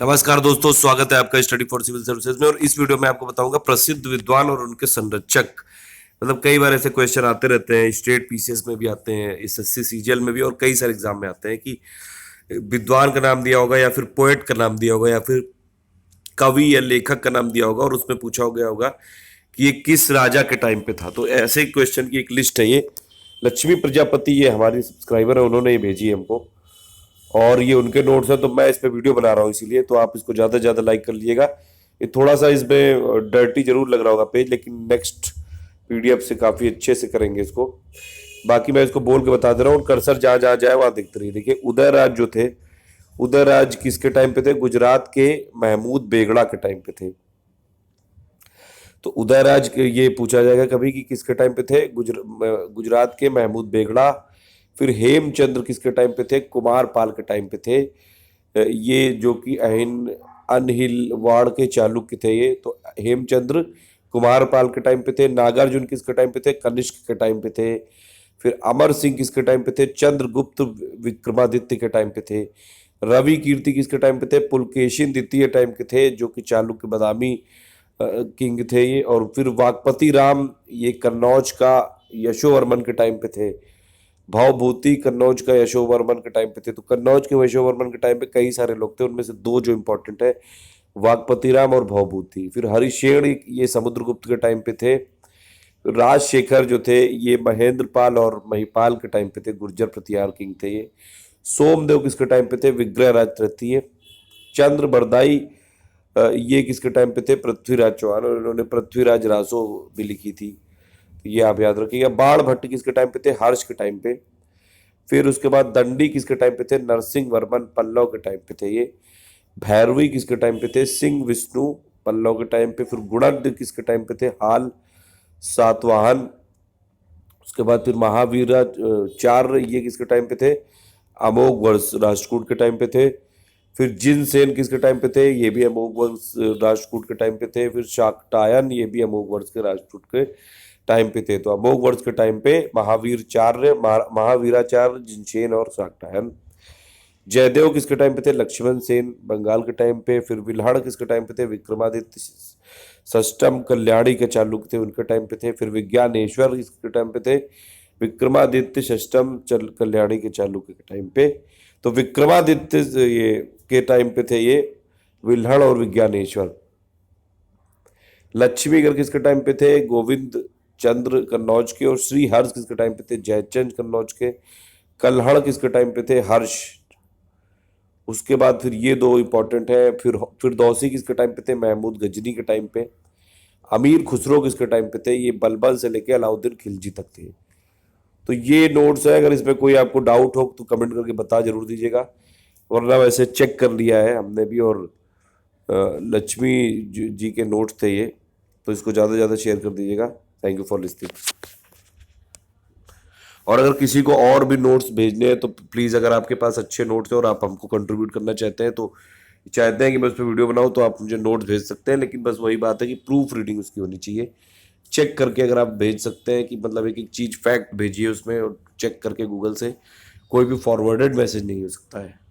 नमस्कार दोस्तों, स्वागत है आपका स्टडी फॉर सिविल सर्विसेज में। और इस वीडियो में आपको बताऊंगा प्रसिद्ध विद्वान और उनके संरक्षक। मतलब कई बार ऐसे क्वेश्चन आते रहते हैं, स्टेट पीसीएस में भी आते हैं, एसएससी सीजीएल में भी, और कई सारे एग्जाम में आते हैं कि विद्वान का नाम दिया होगा या फिर पोएट का नाम दिया होगा या फिर कवि या लेखक का नाम दिया होगा और उसमें पूछा गया होगा कि ये किस राजा के टाइम पे था। तो ऐसे क्वेश्चन की एक लिस्ट है ये। लक्ष्मी प्रजापति, ये हमारी सब्सक्राइबर है, उन्होंने ये भेजी है हमको और ये उनके नोट्स हैं, तो मैं इस पे वीडियो बना रहा हूँ, इसीलिए तो आप इसको ज़्यादा से ज़्यादा लाइक कर लीजिएगा। ये थोड़ा सा इसमें डर्टी जरूर लग रहा होगा पेज, लेकिन नेक्स्ट पीडीएफ से काफ़ी अच्छे से करेंगे इसको। बाकी मैं इसको बोल के बता दे रहा हूँ, कर्सर जहाँ जहाँ जाए वहाँ दिखते रहिए। देखिए, उदयराज जो थे, उदयराज किसके टाइम पे थे? गुजरात के महमूद बेगड़ा के टाइम पे थे। तो उदयराज ये पूछा जाएगा कभी कि किसके टाइम पे थे? गुजरात के महमूद बेगड़ा। फिर हेमचंद्र किसके टाइम पे थे? कुमारपाल के टाइम पे थे। ये जो कि अनहिलवाड़ के चालुक्य थे ये। तो हेमचंद्र कुमारपाल के टाइम पे थे। नागार्जुन किसके टाइम पे थे? कनिष्क के टाइम पे थे। फिर अमर सिंह किसके टाइम पे थे? चंद्रगुप्त विक्रमादित्य के टाइम पे थे। रवि कीर्ति किसके टाइम पे थे? पुलकेशिन द्वितीय टाइम के थे, जो कि चालुक्य बादामी किंग थे ये। और फिर वाकपति राम, ये कन्नौज का यशोवर्मन के टाइम पे थे। भवभूति कन्नौज का यशोवर्मन के टाइम पे थे। तो कन्नौज के यशोवर्मन के टाइम पे कई सारे लोग थे, उनमें से दो जो इंपॉर्टेंट है, वाकपति राम और भवभूति। फिर हरिशेण, ये समुद्रगुप्त के टाइम पे थे। राजशेखर जो थे, ये महेंद्रपाल और महिपाल के टाइम पे थे, गुर्जर प्रतिहार किंग थे ये। सोमदेव किसके टाइम पे थे? विग्रह राज तृतीय। चंद्र बरदाई, ये किसके टाइम पे थे? पृथ्वीराज चौहान, और इन्होंने पृथ्वीराज रासो भी लिखी थी, ये आप याद रखिएगा। बाण भट्ट किसके टाइम पे थे? हर्ष के टाइम पे। फिर उसके बाद दंडी किसके टाइम पे थे? नरसिंह वर्मन पल्लव के टाइम पे थे ये। भैरवी किसके टाइम पे थे? सिंह विष्णु पल्लव के टाइम पे। फिर गुणद किसके टाइम पे थे? हाल सातवाहन। उसके बाद फिर महावीराचार्य, ये किसके टाइम पे थे? अमोघ वर्ष राष्ट्रकूट के टाइम पे थे। फिर जिनसेन किसके टाइम पे थे? ये भी अमोघ वर्ष राष्ट्रकूट के टाइम पे थे। फिर शाक्टायन, ये भी अमोघ वर्ष के राष्ट्रकूट के टाइम पे थे। तो अमोघ वर्ष के टाइम पे महावीराचार्य, जिनसेन और शाक्टायन। जयदेव किसके टाइम पे थे? लक्ष्मण सेन बंगाल के टाइम पे। फिर विल्हड़ किसके टाइम पे थे? विक्रमादित्य षष्टम कल्याणी के चालुक्य थे, उनके टाइम पे थे। फिर विज्ञानेश्वर किसके टाइम पे थे? विक्रमादित्य षष्टम कल्याणी के चालुक्य के टाइम पे। तो विक्रमादित्य ये के टाइम पे थे ये विल्हड़ और विज्ञानेश्वर। लक्ष्मीगढ़ किसके टाइम पे थे? गोविंद चंद्र कन्नौज के। और श्री हर्ष किसके टाइम पे थे? जयचंद कन्नौज के। कल्हड़ किसके टाइम पे थे? हर्ष। उसके बाद फिर ये दो इंपॉर्टेंट है। फिर दौसी किसके टाइम पे थे? महमूद गजनी के टाइम पे। अमीर खुसरो किसके टाइम पे थे? ये बलबन से लेके अलाउद्दीन खिलजी तक थे। तो ये नोट्स है, अगर इसमें कोई आपको डाउट हो तो कमेंट करके बता जरूर दीजिएगा, वरना वैसे चेक कर लिया है हमने भी। और लक्ष्मी जी के नोट्स थे ये, तो इसको ज़्यादा से ज़्यादा शेयर कर दीजिएगा। Thank you for listening. और अगर किसी को और भी नोट्स भेजने हैं तो प्लीज़, अगर आपके पास अच्छे नोट्स हैं और आप हमको कंट्रीब्यूट करना चाहते हैं, तो चाहते हैं कि मैं उस पर वीडियो बनाऊं, तो आप मुझे नोट्स भेज सकते हैं। लेकिन बस वही बात है कि प्रूफ रीडिंग उसकी होनी चाहिए। चेक करके अगर आप भेज सकते हैं कि मतलब एक एक चीज़ फैक्ट भेजिए उसमें, और चेक करके गूगल से, कोई भी फॉरवर्डेड मैसेज नहीं हो सकता है।